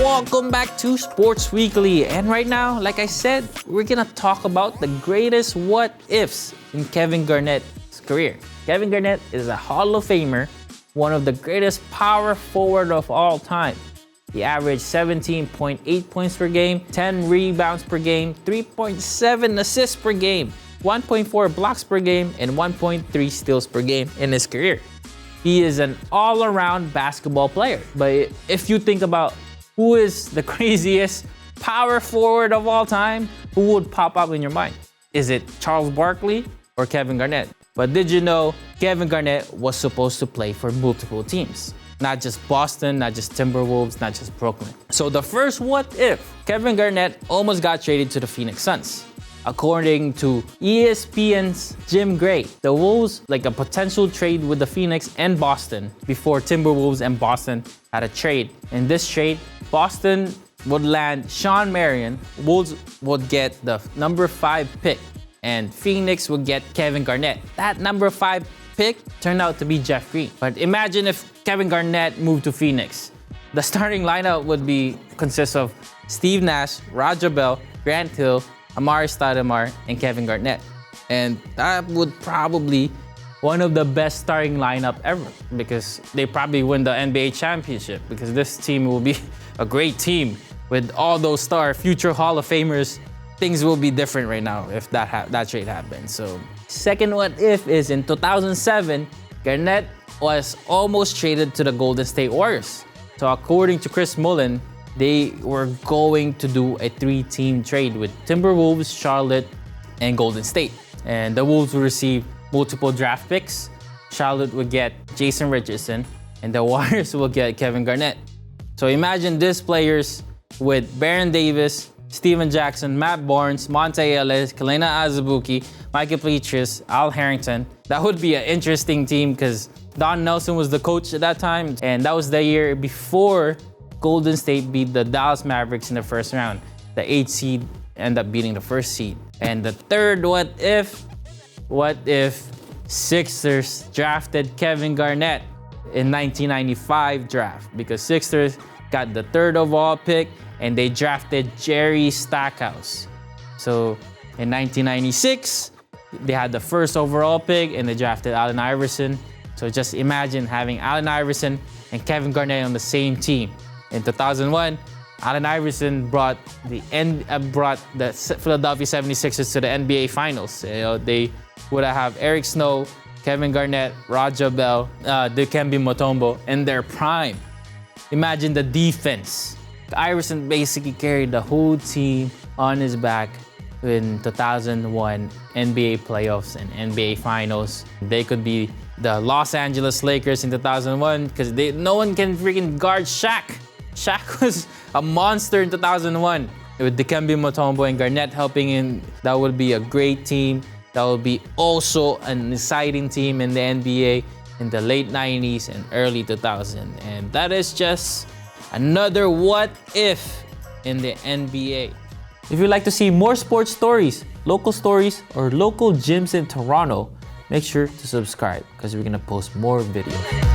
Welcome back to Sports Weekly. And right now, like I said, we're gonna talk about the greatest what ifs in Kevin Garnett's career. Kevin Garnett is a Hall of Famer, one of the greatest power forward of all time. He averaged 17.8 points per game, 10 rebounds per game, 3.7 assists per game, 1.4 blocks per game, and 1.3 steals per game in his career. He is an all-around basketball player. But if you think about who is the craziest power forward of all time, who would pop up in your mind? Is it Charles Barkley or Kevin Garnett? But did you know Kevin Garnett was supposed to play for multiple teams? Not just Boston, not just Timberwolves, not just Brooklyn. So the first what if, Kevin Garnett almost got traded to the Phoenix Suns. According to ESPN's Jim Gray, the Wolves like a potential trade with the Phoenix and Boston before Timberwolves and Boston had a trade. In this trade, Boston would land Shawn Marion, Wolves would get the number 5 pick, and Phoenix would get Kevin Garnett. That number 5 pick turned out to be Jeff Green. But imagine if Kevin Garnett moved to Phoenix. The starting lineup would consist of Steve Nash, Roger Bell, Grant Hill, Amari Stoudemire, and Kevin Garnett. And that would probably one of the best starting lineup ever because they probably win the NBA championship because this team will be a great team with all those future Hall of Famers. Things will be different right now if that trade happens. So second what if is in 2007, Garnett was almost traded to the Golden State Warriors. So according to Chris Mullin, they were going to do a 3-team trade with Timberwolves, Charlotte, and Golden State. And the Wolves will receive multiple draft picks. Charlotte would get Jason Richardson, and the Warriors will get Kevin Garnett. So imagine these players with Baron Davis, Steven Jackson, Matt Barnes, Monte Ellis, Kalena Azubuike, Michael Pletris, Al Harrington. That would be an interesting team because Don Nelson was the coach at that time, and that was the year before Golden State beat the Dallas Mavericks in the first round. The 8th seed ended up beating the 1st seed. And the third what if Sixers drafted Kevin Garnett in 1995 draft because Sixers got the 3rd overall pick and they drafted Jerry Stackhouse. So in 1996, they had the 1st overall pick and they drafted Allen Iverson. So just imagine having Allen Iverson and Kevin Garnett on the same team. In 2001, Allen Iverson brought the Philadelphia 76ers to the NBA Finals. They would have Eric Snow, Kevin Garnett, Roger Bell, Dikembe Mutombo in their prime. Imagine the defense. Iverson basically carried the whole team on his back in 2001 NBA playoffs and NBA Finals. They could be the Los Angeles Lakers in 2001 because no one can freaking guard Shaq. Shaq was a monster in 2001. With Dikembe Mutombo and Garnett helping in, that would be a great team. That would be also an exciting team in the NBA in the late 90s and early 2000s. And that is just another what if in the NBA. If you'd like to see more sports stories, local stories, or local gyms in Toronto, make sure to subscribe because we're gonna post more videos.